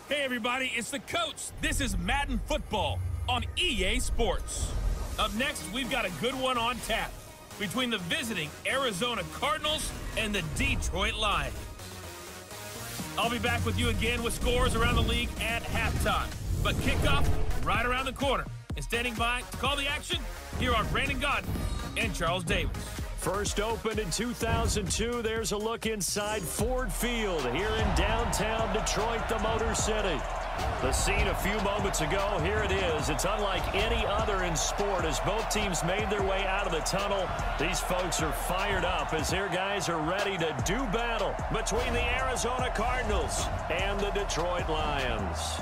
Hey everybody, it's the coach. This is Madden Football on EA Sports. Up next, we've got a good one on tap between the visiting Arizona Cardinals and the Detroit Lions. I'll be back with you again with scores around the league at halftime. But kickoff right around the corner. And standing by to call the action, here are Brandon Godden and Charles Davis. First opened in 2002, there's a look inside Ford Field here in downtown Detroit, the Motor City. The scene a few moments ago, here it is. It's unlike any other in sport as both teams made their way out of the tunnel. These folks are fired up as their guys are ready to do battle between the Arizona Cardinals and the Detroit Lions.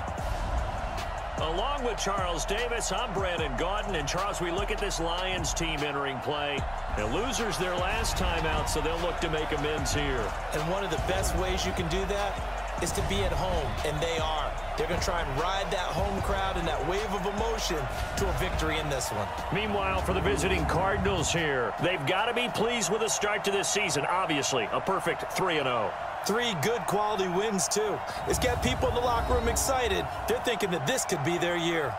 Along with Charles Davis, I'm Brandon Godden. And Charles, we look at this Lions team entering play. The losers their last time out, so they'll look to make amends here. And one of the best ways you can do that is to be at home, and they are. They're going to try and ride that home crowd and that wave of emotion to a victory in this one. Meanwhile, for the visiting Cardinals here, they've got to be pleased with the start to this season. Obviously, a perfect 3-0. 3 good quality wins, too. It's got people in the locker room excited. They're thinking that this could be their year.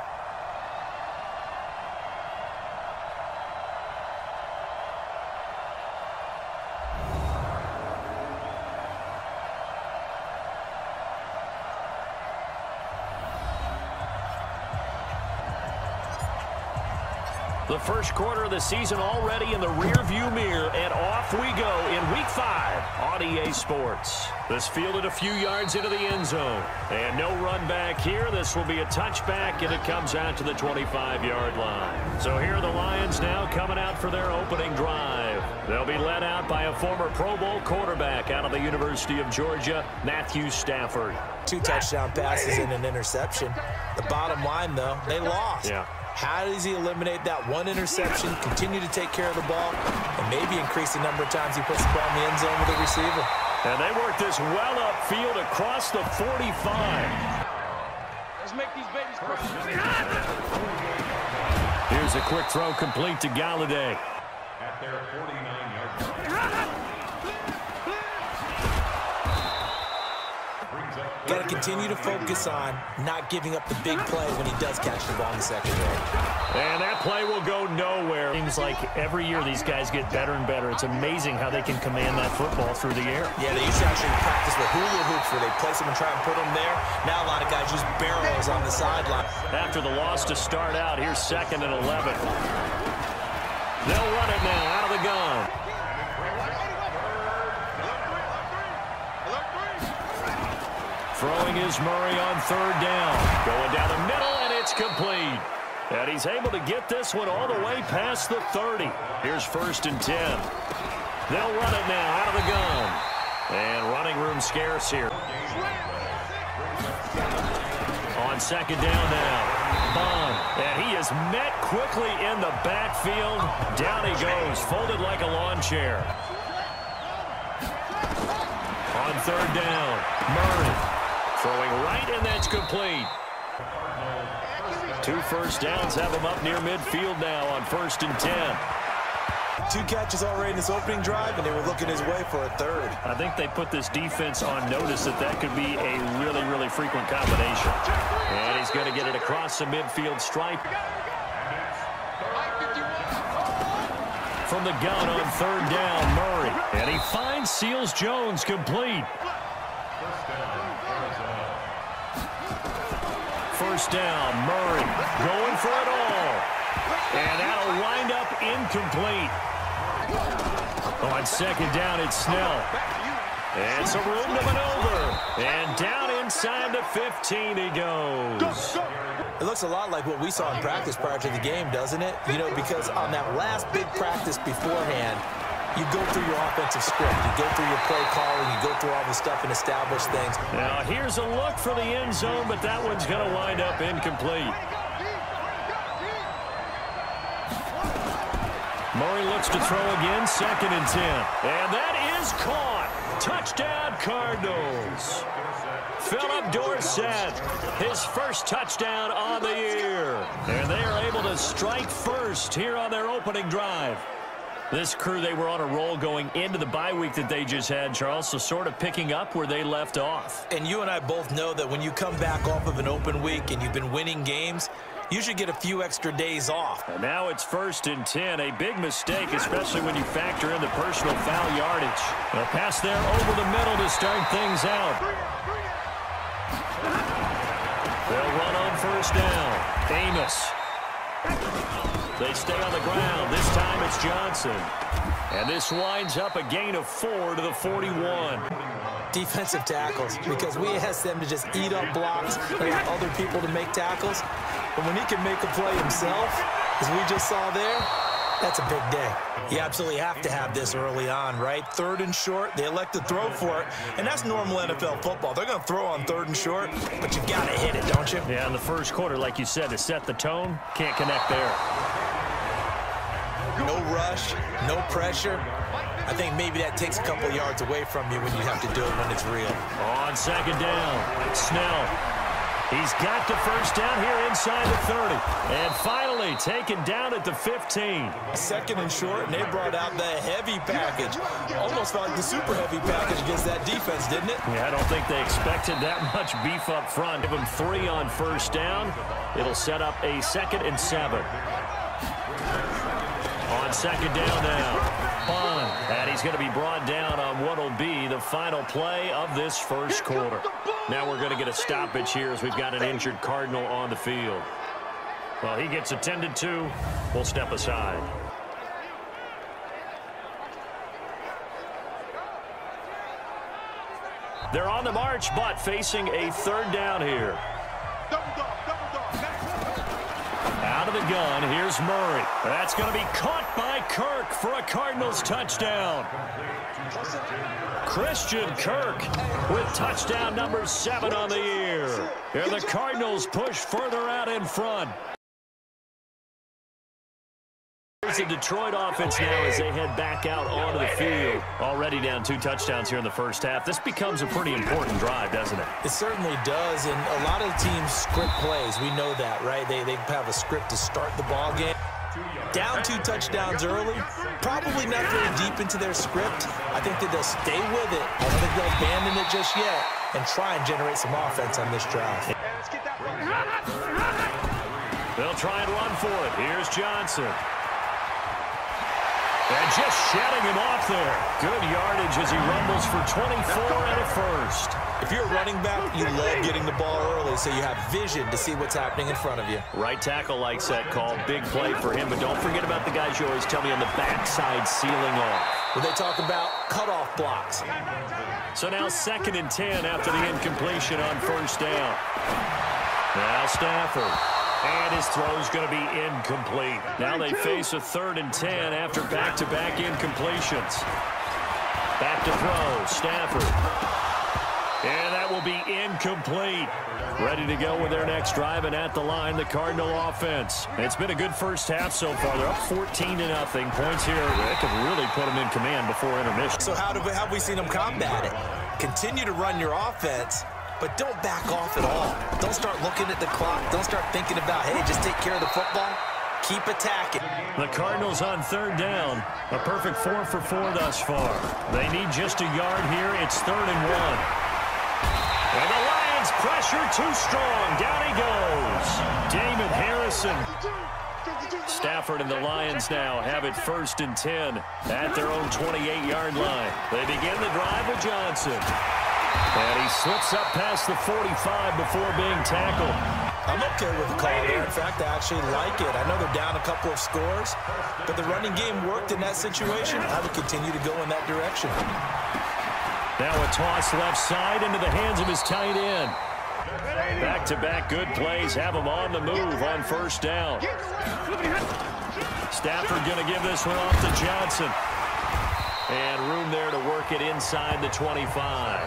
The first quarter of the season already in the rear-view mirror, and off we go in Week 5 on EA Sports. This fielded a few yards into the end zone, and no run back here. This will be a touchback, and it comes out to the 25-yard line. So here are the Lions now coming out for their opening drive. They'll be led out by a former Pro Bowl quarterback out of the University of Georgia, Matthew Stafford. 2 touchdown passes and an interception. The bottom line, though, they lost. Yeah. How does he eliminate that one interception, continue to take care of the ball, and maybe increase the number of times he puts the ball in the end zone with a receiver? And they work this well upfield across the 45. Let's make these babies cry. Here's a quick throw complete to Galladay. At their 49-yard line. Got to continue to focus on not giving up the big play when he does catch the ball in the secondary. And that play will go nowhere. Seems like every year these guys get better and better. It's amazing how they can command that football through the air. Yeah, they used to actually practice with hula hoops where they place them and try and put them there. Now a lot of guys use barrels on the sideline. After the loss to start out, here's 2nd and 11. They'll run it now out of the gun. Throwing is Murray on 3rd down. Going down the middle, and it's complete. And he's able to get this one all the way past the 30. Here's 1st and 10. They'll run it now out of the gun. And running room scarce here. On 2nd down now. Bond. And he is met quickly in the backfield. Down he goes, folded like a lawn chair. On 3rd down, Murray. Throwing right, and that's complete. 2 first downs have him up near midfield now on 1st and 10. 2 catches already in this opening drive, and they were looking his way for a 3rd. I think they put this defense on notice that could be a really, really frequent combination. And he's going to get it across the midfield stripe. From the gun on 3rd down, Murray. And he finds Seals Jones complete. 1st down, Murray going for it all. And that'll wind up incomplete. On 2nd down, it's Snell. And some room to maneuver. And down inside the 15 he goes. It looks a lot like what we saw in practice prior to the game, doesn't it? You know, because on that last big practice beforehand, you go through your offensive script. You go through your play calling. You go through all the stuff and establish things. Now, here's a look for the end zone, but that one's going to wind up incomplete. Murray looks to throw again, 2nd and 10. And that is caught. Touchdown, Cardinals. Philip Dorsett, his first touchdown on the year. And they are able to strike first here on their opening drive. This crew, they were on a roll going into the bye week that they just had, Charles, so sort of picking up where they left off. And you and I both know that when you come back off of an open week and you've been winning games, you should get a few extra days off. And now it's 1st and 10, a big mistake, especially when you factor in the personal foul yardage. A pass there over the middle to start things out. They'll run on 1st down. Amos. They stay on the ground. This time it's Johnson. And this winds up a gain of 4 to the 41. Defensive tackles, because we asked them to just eat up blocks and allow other people to make tackles. But when he can make a play himself, as we just saw there, that's a big day. You absolutely have to have this early on, right? 3rd and short, they elect to throw for it, and that's normal NFL football. They're going to throw on 3rd and short, but you've got to hit it, don't you? Yeah, in the first quarter, like you said, to set the tone, can't connect there. No rush, no pressure. I think maybe that takes a couple yards away from you when you have to do it when it's real. On 2nd down, Snell. He's got the 1st down here inside the 30. And finally taken down at the 15. 2nd and short, and they brought out the heavy package. Almost felt like the super heavy package against that defense, didn't it? Yeah, I don't think they expected that much beef up front. Give them 3 on 1st down. It'll set up a 2nd and 7. On 2nd down now. And he's going to be brought down on what will be the final play of this first quarter. Now we're going to get a stoppage here as we've got an injured Cardinal on the field. Well, he gets attended to. We'll step aside. They're on the march, but facing a 3rd down here. Out of the gun, here's Murray. That's going to be caught by Kirk for a Cardinals touchdown. Christian Kirk with touchdown number 7 on the year. And the Cardinals push further out in front. Here's the Detroit offense now as they head back out onto the field. Already down 2 touchdowns here in the first half. This becomes a pretty important drive, doesn't it? It certainly does, and a lot of teams script plays. We know that, right? They have a script to start the ball game. Down 2 touchdowns early, probably not very deep into their script. I think that they'll stay with it. I don't think they'll abandon it just yet and try and generate some offense on this drive. They'll try and run for it. Here's Johnson. And just shedding him off there. Good yardage as he rumbles for 24 and a 1st. If you're a running back, you love getting the ball early so you have vision to see what's happening in front of you. Right tackle likes that call. Big play for him, but don't forget about the guys you always tell me on the backside sealing off. Well, they talk about cutoff blocks. So now 2nd and 10 after the incompletion on 1st down. Now Stafford. And his throw's going to be incomplete. Now they face a 3rd and 10 after back-to-back incompletions. Back to throw, Stafford. And that will be incomplete. Ready to go with their next drive, and at the line, the Cardinal offense. It's been a good first half so far. They're up 14-0. Points here that could really put them in command before intermission. So how have we seen them combat it? Continue to run your offense, but don't back off at all. Don't start looking at the clock. Don't start thinking about, hey, just take care of the football. Keep attacking. The Cardinals on 3rd down. A perfect 4 for 4 thus far. They need just a yard here. It's 3rd and 1. And the Lions pressure too strong. Down he goes. Damon Harrison. Stafford and the Lions now have it 1st and 10 at their own 28-yard line. They begin the drive with Johnson. And he slips up past the 45 before being tackled. I'm okay with the call there. In fact, I actually like it. I know they're down a couple of scores, but the running game worked in that situation. I would continue to go in that direction. Now a toss left side into the hands of his tight end. Back-to-back good plays have him on the move on 1st down. Stafford going to give this one off to Johnson. And room there to work it inside the 25.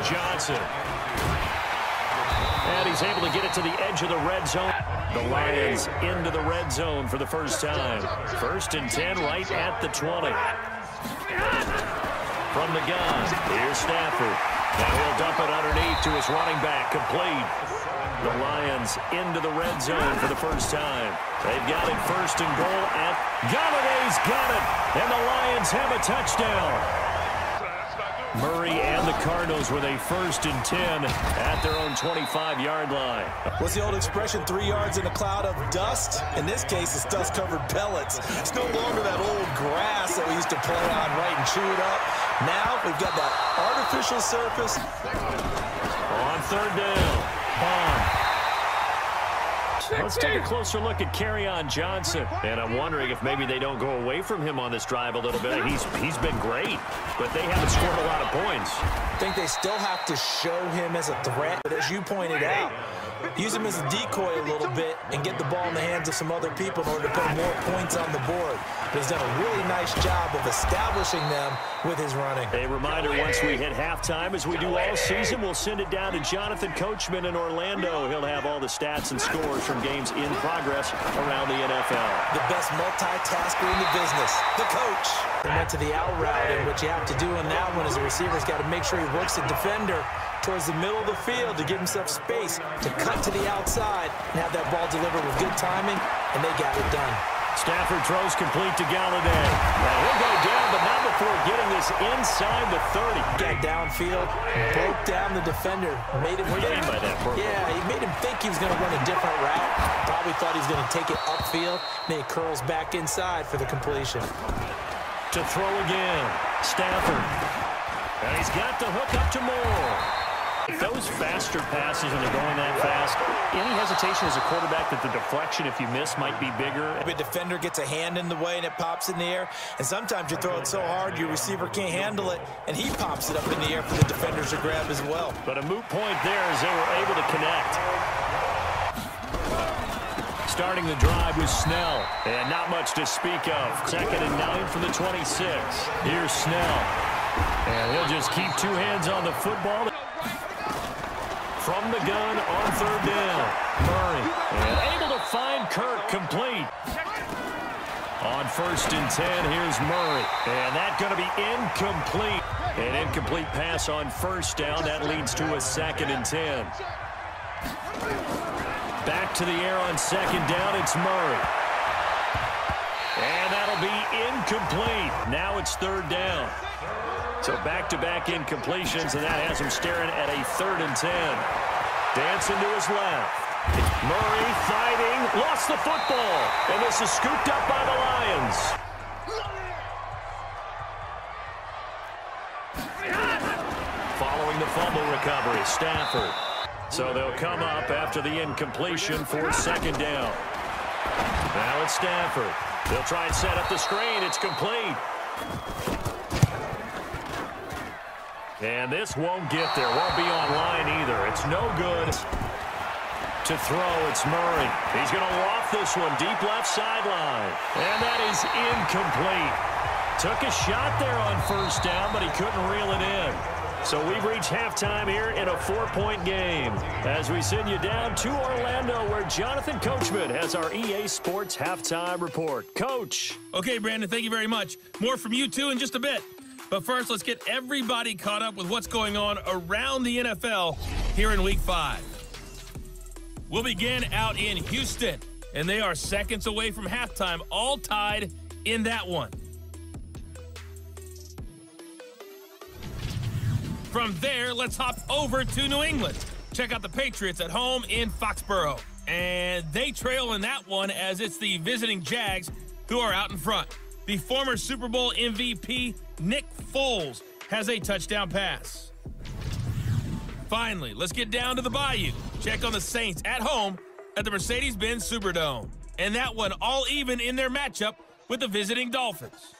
Johnson. And he's able to get it to the edge of the red zone. The Lions into the red zone for the first time. 1st and 10 right at the 20. From the gun, here's Stafford. And he'll dump it underneath to his running back, complete. The Lions into the red zone for the first time. They've got it first and goal, and Galladay's got it, and the Lions have a touchdown. Murray and the Cardinals with a 1st and 10 at their own 25-yard line. What's the old expression, 3 yards in a cloud of dust? In this case, it's dust-covered pellets. It's no longer that old grass that we used to play on, right, and chew it up. Now we've got that artificial surface. On 3rd down, Bond. Let's take a closer look at Kerryon Johnson. And I'm wondering if maybe they don't go away from him on this drive a little bit. He's been great, but they haven't scored a lot of points. I think they still have to show him as a threat. But as you pointed out, use him as a decoy a little bit and get the ball in the hands of some other people in order to put more points on the board. But he's done a really nice job of establishing them with his running. A reminder, once we hit halftime, as we do all season, we'll send it down to Jonathan Coachman in Orlando. He'll have all the stats and scores from games in progress around the NFL. The best multitasker in the business, the coach. They went to the out route, and what you have to do on that one is the receiver's got to make sure he works the defender towards the middle of the field to give himself space to cut to the outside and have that ball delivered with good timing, and they got it done. Stafford throws complete to Galladay. Now he'll go down, but not before getting this inside the 30. Got downfield, broke down the defender, made him What do you mean by that, Purple? Yeah, he made him think he was going to run a different route. Probably thought he was going to take it upfield. Then he curls back inside for the completion. To throw again, Stafford. And he's got the hook up to Moore. Those faster passes when they're going that fast, any hesitation as a quarterback that the deflection, if you miss, might be bigger? The defender gets a hand in the way and it pops in the air, and sometimes you throw it so hard your receiver can't handle it, and he pops it up in the air for the defenders to grab as well. But a moot point there as they were able to connect. Starting the drive was Snell, and not much to speak of. 2nd and 9 from the 26. Here's Snell, and he'll just keep 2 hands on the football. From the gun on 3rd down, Murray, and able to find Kirk complete. On 1st and 10, here's Murray, and that's going to be incomplete. An incomplete pass on 1st down, that leads to a 2nd and 10. Back to the air on 2nd down, it's Murray. And that'll be incomplete. Now it's 3rd down. So back-to-back incompletions, and that has him staring at a 3rd and 10. Dancing to his left. Murray fighting, lost the football, and this is scooped up by the Lions. Following the fumble recovery, Stafford. So they'll come up after the incompletion for 2nd down. Now it's Stafford. They'll try and set up the screen. It's complete. And this won't get there. Won't be online either. It's no good. To throw, it's Murray. He's going to loft this one deep left sideline. And that is incomplete. Took a shot there on 1st down, but he couldn't reel it in. So we've reached halftime here in a 4-point game as we send you down to Orlando, where Jonathan Coachman has our EA Sports halftime report. Coach. Okay, Brandon, thank you very much. More from you, too, in just a bit. But first, let's get everybody caught up with what's going on around the NFL here in Week 5. We'll begin out in Houston, and they are seconds away from halftime, all tied in that one. From there, let's hop over to New England. Check out the Patriots at home in Foxborough. And they trail in that one as it's the visiting Jags who are out in front. The former Super Bowl MVP, Nick Foles, has a touchdown pass. Finally, let's get down to the Bayou. Check on the Saints at home at the Mercedes-Benz Superdome. And that one all even in their matchup with the visiting Dolphins.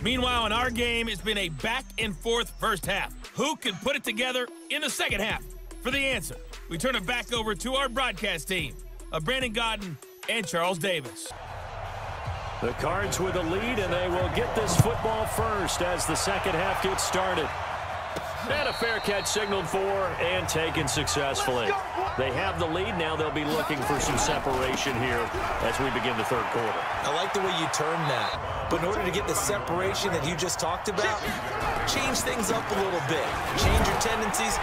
Meanwhile, in our game, it's been a back-and-forth first half. Who can put it together in the second half? For the answer, we turn it back over to our broadcast team of Brandon Godden and Charles Davis. The Cards with a lead, and they will get this football first as the second half gets started. And a fair catch signaled for and taken successfully. They have the lead. Now they'll be looking for some separation here as we begin the third quarter. I like the way you term that. But in order to get the separation that you just talked about, change things up a little bit. Change your tendencies.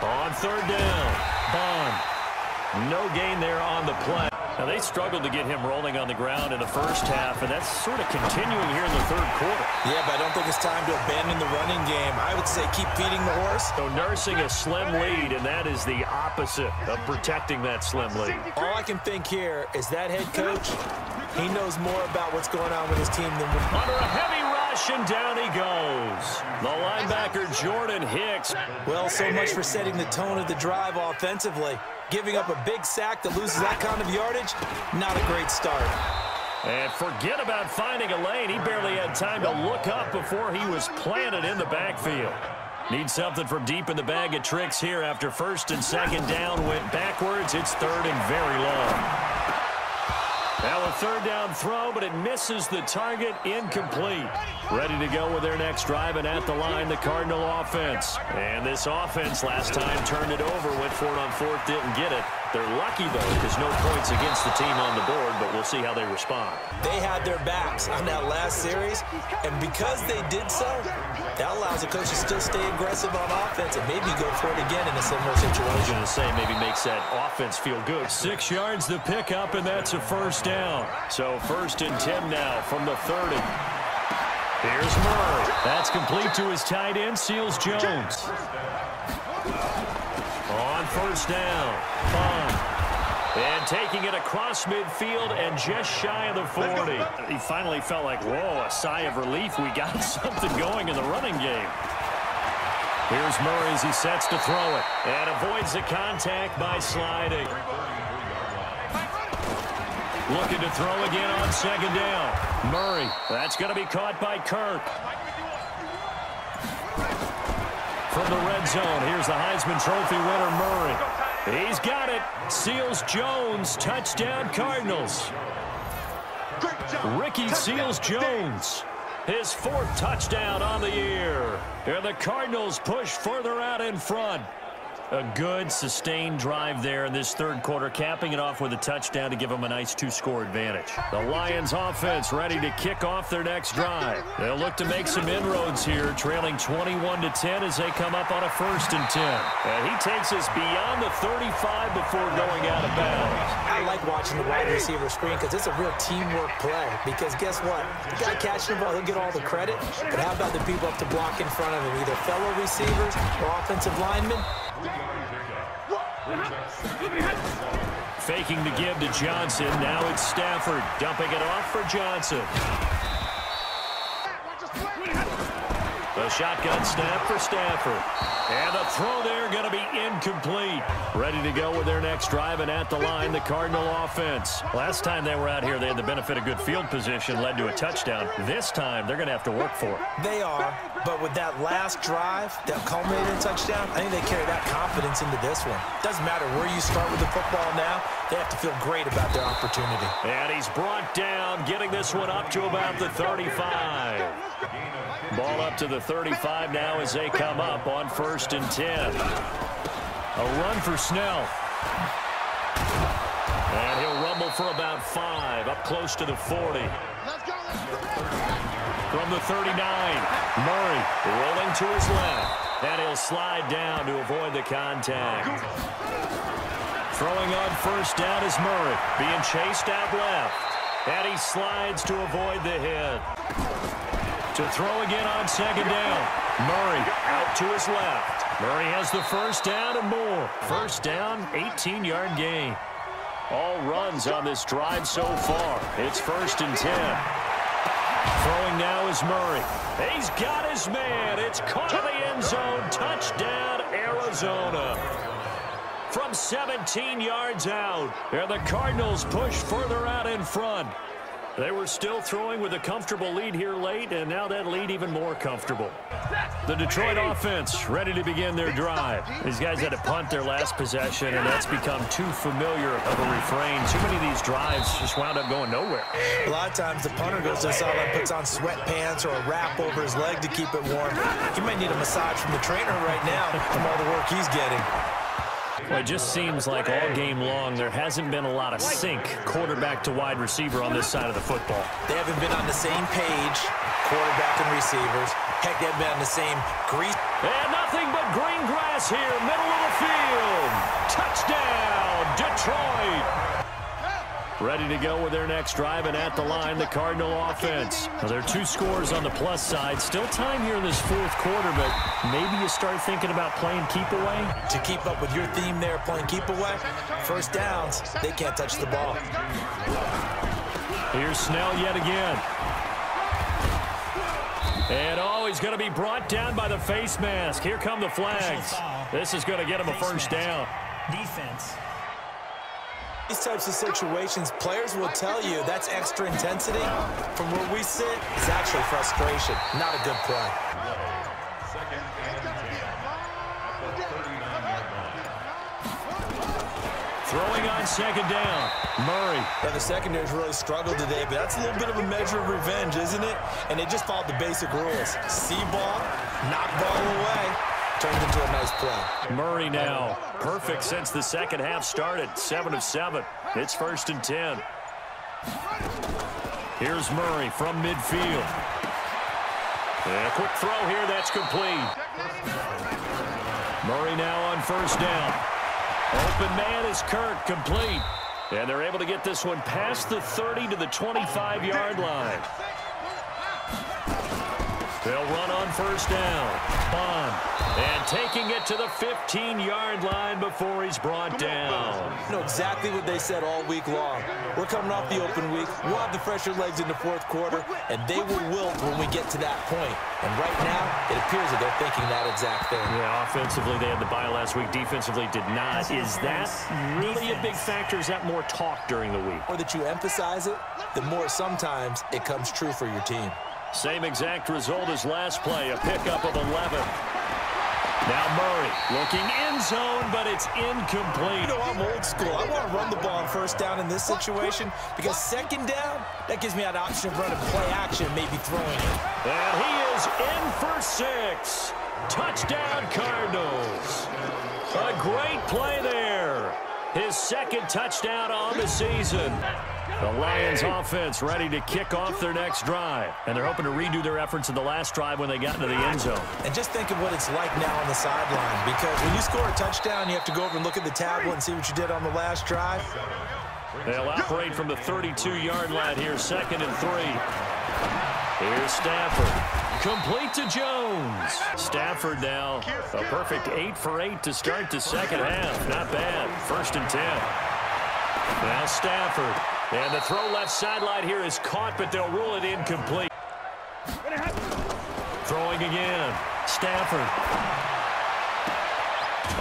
On third down, Bond. No gain there on the play. Now, they struggled to get him rolling on the ground in the first half, and that's sort of continuing here in the third quarter. Yeah, but I don't think it's time to abandon the running game. I would say keep feeding the horse. So nursing a slim lead, and that is the opposite of protecting that slim lead. All I can think here is that head coach, he knows more about what's going on with his team than we. Under a heavy rush, and down he goes. The linebacker, Jordan Hicks. Well, so much for setting the tone of the drive offensively. Giving up a big sack that loses that kind of yardage, not a great start. And forget about finding a lane. He barely had time to look up before he was planted in the backfield. Needs something from deep in the bag of tricks here after first and second down went backwards. It's third and very long. Now a third down throw, but it misses the target, incomplete. Ready to go with their next drive, and at the line, the Cardinal offense. And this offense last time turned it over, went for it on fourth, didn't get it. They're lucky, though, because no points against the team on the board, but we'll see how they respond. They had their backs on that last series, and because they did so, that allows the coach to still stay aggressive on offense and maybe go for it again in a similar situation. I was going to say maybe makes that offense feel good. 6 yards the pickup, and that's a first down. So first and 10 now from the 30. Here's Murray. That's complete to his tight end, Seals Jones. On first down, Bond. And taking it across midfield and just shy of the 40. He finally felt like, whoa, a sigh of relief. We got something going in the running game. Here's Murray as he sets to throw it. And avoids the contact by sliding. Looking to throw again on second down. Murray, that's going to be caught by Kirk. From the red zone, here's the Heisman Trophy winner, Murray. He's got it. Seals Jones, touchdown Cardinals. Ricky Seals Jones, his fourth touchdown on the year. And the Cardinals push further out in front. A good, sustained drive there in this third quarter, capping it off with a touchdown to give them a nice 2-score advantage. The Lions offense ready to kick off their next drive. They'll look to make some inroads here, trailing 21-10 as they come up on a first and 10. And he takes us beyond the 35 before going out of bounds. I like watching the wide receiver screen because it's a real teamwork play. Because guess what? The guy catching the ball, he'll get all the credit. But how about the people up to block in front of him, either fellow receivers or offensive linemen? Faking the give to Johnson. Now it's Stafford dumping it off for Johnson. A shotgun snap for Stafford. And the throw there going to be incomplete. Ready to go with their next drive, and at the line, the Cardinal offense. Last time they were out here, they had the benefit of good field position, led to a touchdown. This time, they're going to have to work for it. They are, but with that last drive that culminated in touchdown, I think they carry that confidence into this one. Doesn't matter where you start with the football now, they have to feel great about their opportunity. And he's brought down, getting this one up to about the 35. Ball up to the 35 now as they come up on first and 10. A run for Snell. And he'll rumble for about 5, up close to the 40. From the 39, Murray rolling to his left. And he'll slide down to avoid the contact. Throwing on first down is Murray, being chased out left. And he slides to avoid the hit. To throw again on second down. Murray out to his left. Murray has the first down and more. First down, 18-yard gain. All runs on this drive so far. It's first and 10. Throwing now is Murray. He's got his man. It's caught in the end zone. Touchdown, Arizona. From 17 yards out. And the Cardinals push further out in front. They were still throwing with a comfortable lead here late, and now that lead even more comfortable. The Detroit offense ready to begin their drive. These guys had to punt their last possession, and that's become too familiar of a refrain. Too many of these drives just wound up going nowhere. A lot of times the punter goes to the sideline, puts on sweatpants or a wrap over his leg to keep it warm. He might need a massage from the trainer right now from all the work he's getting. Well, it just seems like all game long there hasn't been a lot of sync quarterback to wide receiver on this side of the football. They haven't been on the same page, quarterback and receivers. Heck, they haven't been on the same grease. And nothing but green grass here, middle of the field. Touchdown, Detroit. Ready to go with their next drive, and at the line, the Cardinal offense. Well, there are 2 scores on the plus side. Still time here in this 4th quarter, but maybe you start thinking about playing keep away. To keep up with your theme there, playing keep away, first downs, they can't touch the ball. Here's Snell yet again. And he's going to be brought down by the face mask. Here come the flags. This is going to get him a first down. Defense. These types of situations, players will tell you that's extra intensity. From where we sit, it's actually frustration, not a good play. Second and 10 at the 39-yard line. Throwing on second down, Murray. Now, the secondary's really struggled today, but that's a little bit of a measure of revenge, isn't it? And they just followed the basic rules. See ball, knock ball away. Turned into a nice play. Murray now, perfect since the second half started, 7 of 7. It's 1st and 10. Here's Murray from midfield. And a quick throw here, that's complete. Murray now on first down. Open man is Kirk, complete. And they're able to get this one past the 30 to the 25-yard line. They'll run on first down. Bond. And taking it to the 15-yard line before he's brought down. You know exactly what they said all week long. We're coming off the open week. We'll have the fresher legs in the 4th quarter, and they will wilt when we get to that point. And right now, it appears that they're thinking that exact thing. Yeah, offensively, they had the bye last week. Defensively, did not. Is that really a big factor? Is that more talk during the week? The more that you emphasize it, the more sometimes it comes true for your team. Same exact result as last play, a pickup of 11. Now Murray looking end zone, but it's incomplete. You know, I'm old school. I want to run the ball on first down in this situation because second down, that gives me an option of running play action, maybe throwing it. And he is in for 6. Touchdown, Cardinals. A great play there. His 2nd touchdown on the season. The Lions offense ready to kick off their next drive. And they're hoping to redo their efforts in the last drive when they got into the end zone. And just think of what it's like now on the sideline, because when you score a touchdown, you have to go over and look at the tablet and see what you did on the last drive. They'll operate from the 32-yard line here, 2nd and 3. Here's Stafford. Complete to Jones. Stafford now a perfect 8 for 8 to start the second half. Not bad. 1st and 10. Now Stafford. And the throw left sideline here is caught, but they'll rule it incomplete. Throwing again. Stafford.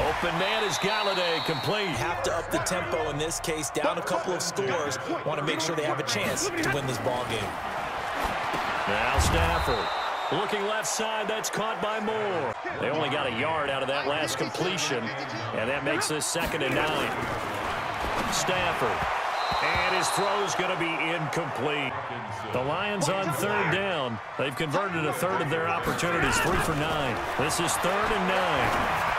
Open man is Galladay, complete. Have to up the tempo in this case, down a couple of scores. Want to make sure they have a chance to win this ball game. Now Stafford. Looking left side, that's caught by Moore. They only got a yard out of that last completion, and that makes this 2nd and 9. Stafford. And his throw's going to be incomplete. The Lions on 3rd down. They've converted a 1/3 of their opportunities, 3 for 9. This is 3rd and 9.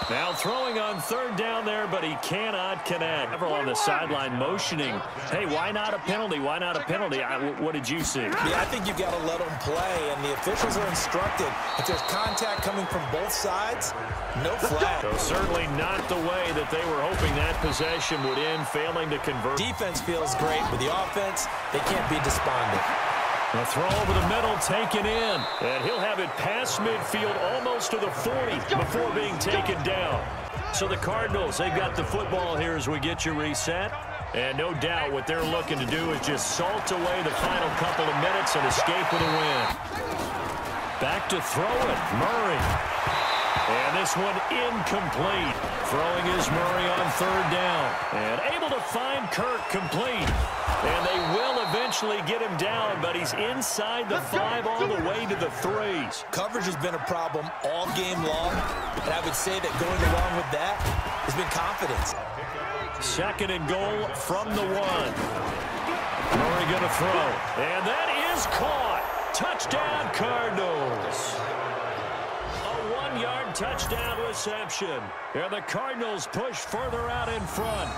Now throwing on 3rd down there, but he cannot connect. Several on the sideline motioning. Hey, why not a penalty? Why not a penalty? What did you see? Yeah, I think you've got to let them play, and the officials are instructed. If there's contact coming from both sides, no flag. So certainly not the way that they were hoping that possession would end, failing to convert. Defense feels great, but the offense, they can't be despondent. The throw over the middle taken in. And he'll have it past midfield almost to the 40 before being taken down. So the Cardinals, they've got the football here as we get you reset. And no doubt what they're looking to do is just salt away the final couple of minutes and escape with a win. Back to throw it, Murray. And this one incomplete. Throwing is Murray on 3rd down. And able to find Kirk complete. And they will eventually get him down, but he's inside the 5 all the way to the 3s. Coverage has been a problem all game long, and I would say that going along with that has been confidence. 2nd and goal from the 1. Murray going to throw, and that is caught. Touchdown, Cardinals. A 1-yard touchdown reception. And the Cardinals push further out in front.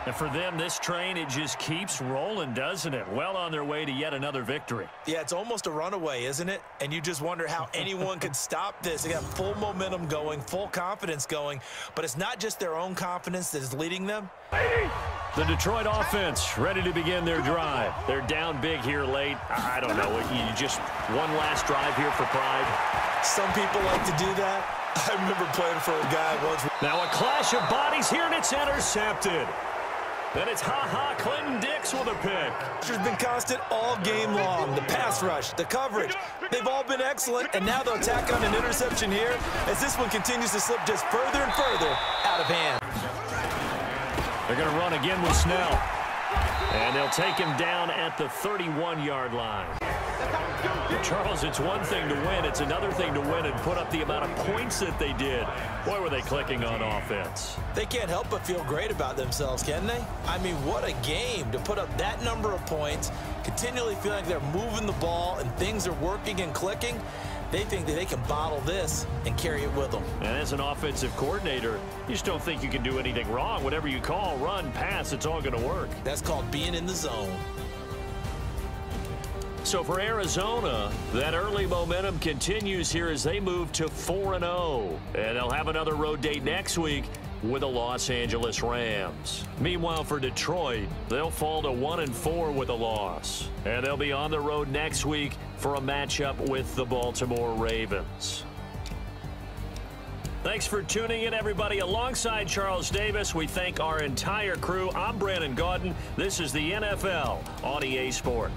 And for them, this train, it just keeps rolling, doesn't it? Well on their way to yet another victory. Yeah, it's almost a runaway, isn't it? And you just wonder how anyone could stop this. They got full momentum going, full confidence going. But it's not just their own confidence that is leading them. The Detroit offense ready to begin their drive. They're down big here late. I don't know. You just one last drive here for pride. Some people like to do that. I remember playing for a guy once. Now a clash of bodies here, and it's intercepted. And it's Clinton Dix with a pick. It's been constant all game long. The pass rush, the coverage, they've all been excellent, and now they'll tack on an interception here as this one continues to slip just further and further out of hand. They're going to run again with Snell. And they'll take him down at the 31-yard line. Charles, it's one thing to win. It's another thing to win and put up the amount of points that they did. Boy, were they clicking on offense. They can't help but feel great about themselves, can they? I mean, what a game to put up that number of points, continually feeling like they're moving the ball and things are working and clicking. They think that they can bottle this and carry it with them. And as an offensive coordinator, you just don't think you can do anything wrong. Whatever you call, run, pass, it's all going to work. That's called being in the zone. So for Arizona, that early momentum continues here as they move to 4-0. And they'll have another road date next week with the Los Angeles Rams. Meanwhile, for Detroit, they'll fall to 1-4 with a loss. And they'll be on the road next week for a matchup with the Baltimore Ravens. Thanks for tuning in, everybody. Alongside Charles Davis, we thank our entire crew. I'm Brandon Gaudin. This is the NFL on EA Sports.